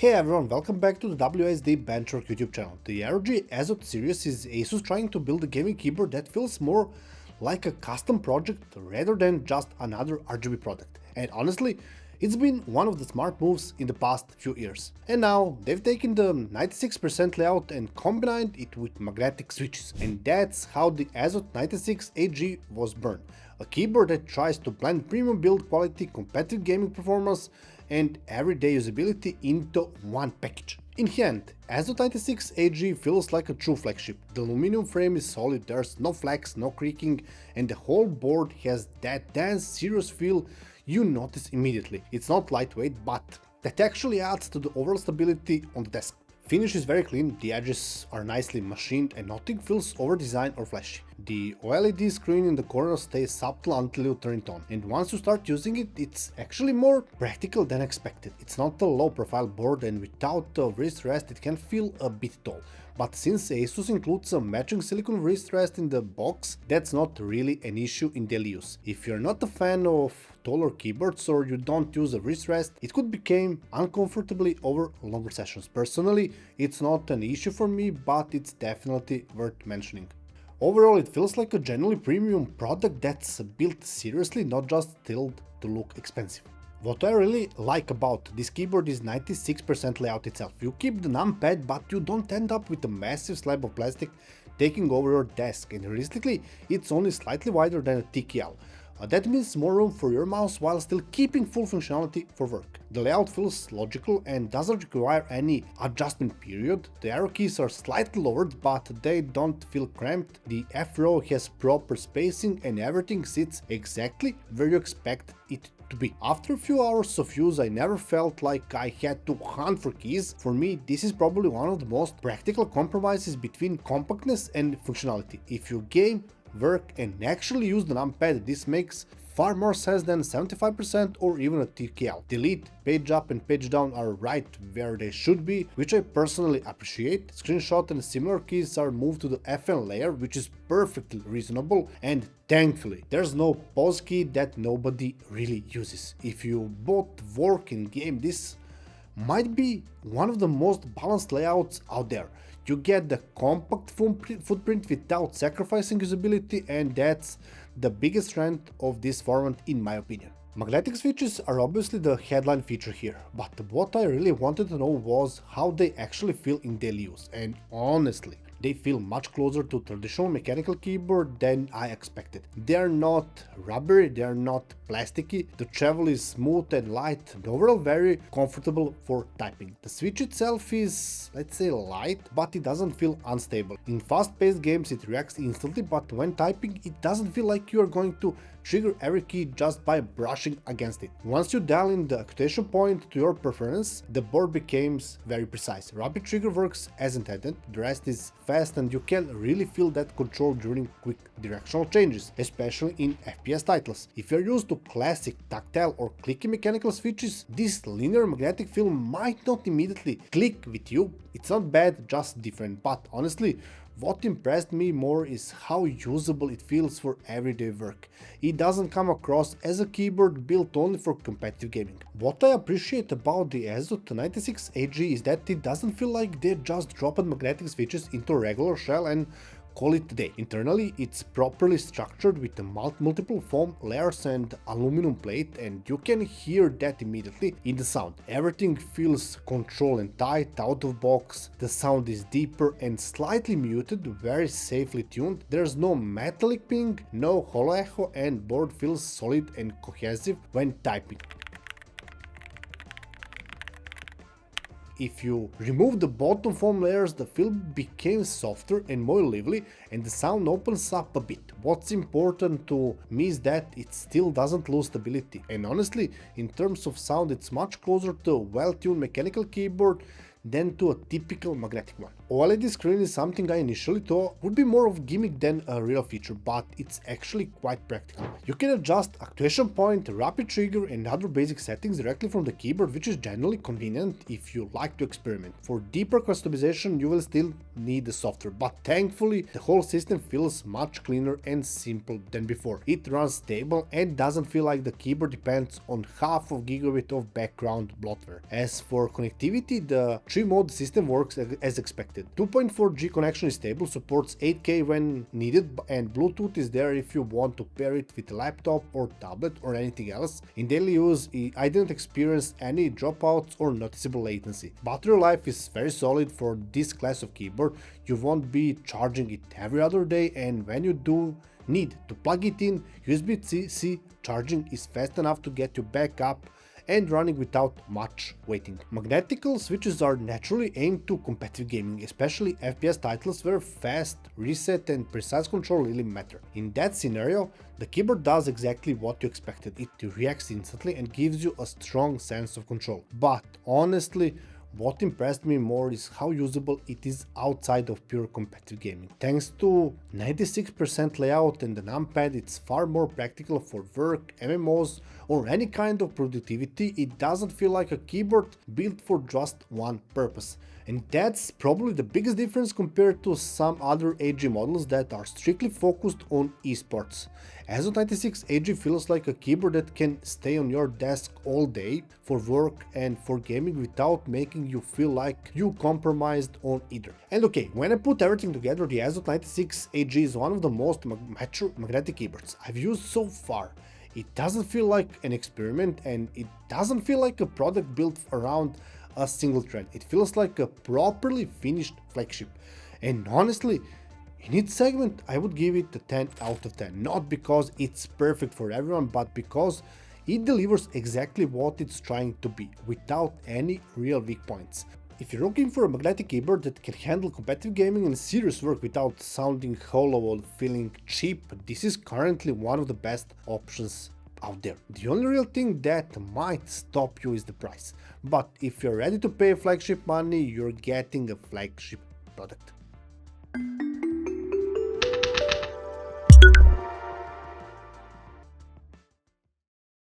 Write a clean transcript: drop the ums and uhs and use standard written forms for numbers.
Hey everyone, welcome back to the WSD Benchmark YouTube channel. The ROG Azoth series is ASUS trying to build a gaming keyboard that feels more like a custom project rather than just another RGB product. And honestly, it's been one of the smart moves in the past few years. And now they've taken the 96% layout and combined it with magnetic switches. And that's how the Azoth 96 AG was born. A keyboard that tries to blend premium build quality, competitive gaming performance, and everyday usability into one package. In hand, Azoth 96 AG feels like a true flagship. The aluminum frame is solid, there's no flex, no creaking, and the whole board has that dense, serious feel you notice immediately. It's not lightweight, but that actually adds to the overall stability on the desk. Finish is very clean, the edges are nicely machined and nothing feels over-designed or flashy. The OLED screen in the corner stays subtle until you turn it on, and once you start using it, it's actually more practical than expected. It's not a low-profile board, and without a wrist rest it can feel a bit tall. But since ASUS includes a matching silicone wrist rest in the box, that's not really an issue in daily use. If you're not a fan of taller keyboards or you don't use a wrist rest, it could become uncomfortably over longer sessions. Personally, it's not an issue for me, but it's definitely worth mentioning. Overall, it feels like a genuinely premium product that's built seriously, not just still to look expensive. What I really like about this keyboard is 96% layout itself. You keep the numpad, but you don't end up with a massive slab of plastic taking over your desk, and realistically, it's only slightly wider than a TKL. That means more room for your mouse while still keeping full functionality for work. The layout feels logical and doesn't require any adjustment period. The arrow keys are slightly lowered, but they don't feel cramped. The F row has proper spacing and everything sits exactly where you expect it to be. After a few hours of use, I never felt like I had to hunt for keys. For me, this is probably one of the most practical compromises between compactness and functionality. If you game, work and actually use the numpad, this makes far more sense than 75% or even a TKL. Delete, page up and page down are right where they should be, which I personally appreciate. Screenshot and similar keys are moved to the FN layer, which is perfectly reasonable, and thankfully there's no pause key that nobody really uses. If you both work and game, this might be one of the most balanced layouts out there. You get the compact footprint without sacrificing usability, and that's the biggest strength of this format in my opinion. Magnetic switches are obviously the headline feature here, but what I really wanted to know was how they actually feel in daily use, and honestly, they feel much closer to traditional mechanical keyboard than I expected. They're not rubbery, they're not plasticky, the travel is smooth and light, and overall very comfortable for typing. The switch itself is, let's say, light, but it doesn't feel unstable. In fast-paced games it reacts instantly, but when typing it doesn't feel like you are going to trigger every key just by brushing against it. Once you dial in the actuation point to your preference, the board becomes very precise. Rapid trigger works as intended, the rest is fast and you can really feel that control during quick directional changes, especially in FPS titles. If you're used to classic tactile or clicky mechanical switches, this linear magnetic feel might not immediately click with you. It's not bad, just different, but honestly, what impressed me more is how usable it feels for everyday work. It doesn't come across as a keyboard built only for competitive gaming. What I appreciate about the Azoth 96 AG is that it doesn't feel like they just dropped magnetic switches into a regular shell and call it a day. Internally, it's properly structured with multiple foam layers and aluminum plate, and you can hear that immediately in the sound. Everything feels controlled and tight, out of box. The sound is deeper and slightly muted, very safely tuned. There's no metallic ping, no hollow echo, and board feels solid and cohesive when typing. If you remove the bottom foam layers, the feel became softer and more lively, and the sound opens up a bit. What's important to me is that it still doesn't lose stability, and honestly, in terms of sound, it's much closer to a well-tuned mechanical keyboard than to a typical magnetic one. OLED screen is something I initially thought would be more of a gimmick than a real feature, but it's actually quite practical. You can adjust actuation point, rapid trigger and other basic settings directly from the keyboard, which is generally convenient if you like to experiment. For deeper customization you will still need the software, but thankfully the whole system feels much cleaner and simple than before. It runs stable and doesn't feel like the keyboard depends on half of gigabit of background bloatware. As for connectivity, the 3-mode system works as expected. 2.4G connection is stable, supports 8K when needed, and Bluetooth is there if you want to pair it with a laptop or tablet or anything else. In daily use, I didn't experience any dropouts or noticeable latency. Battery life is very solid for this class of keyboard. You won't be charging it every other day, and when you do need to plug it in, USB-C charging is fast enough to get you back up and running without much waiting. Magnetical switches are naturally aimed to competitive gaming, especially FPS titles where fast reset and precise control really matter. In that scenario, the keyboard does exactly what you expected. It reacts instantly and gives you a strong sense of control. But honestly, what impressed me more is how usable it is outside of pure competitive gaming. Thanks to 96% layout and the numpad, it's far more practical for work, MMOs, or any kind of productivity. It doesn't feel like a keyboard built for just one purpose. And that's probably the biggest difference compared to some other AG models that are strictly focused on esports. Azoth 96 AG feels like a keyboard that can stay on your desk all day for work and for gaming without making you feel like you compromised on either. And okay, when I put everything together, the Azoth 96 AG is one of the most mature magnetic keyboards I've used so far. It doesn't feel like an experiment, and it doesn't feel like a product built around a single trend. It feels like a properly finished flagship. And honestly, in its segment, I would give it a 10 out of 10. Not because it's perfect for everyone, but because it delivers exactly what it's trying to be, without any real weak points. If you're looking for a magnetic keyboard that can handle competitive gaming and serious work without sounding hollow or feeling cheap, this is currently one of the best options out there. The only real thing that might stop you is the price. But if you're ready to pay flagship money, you're getting a flagship product.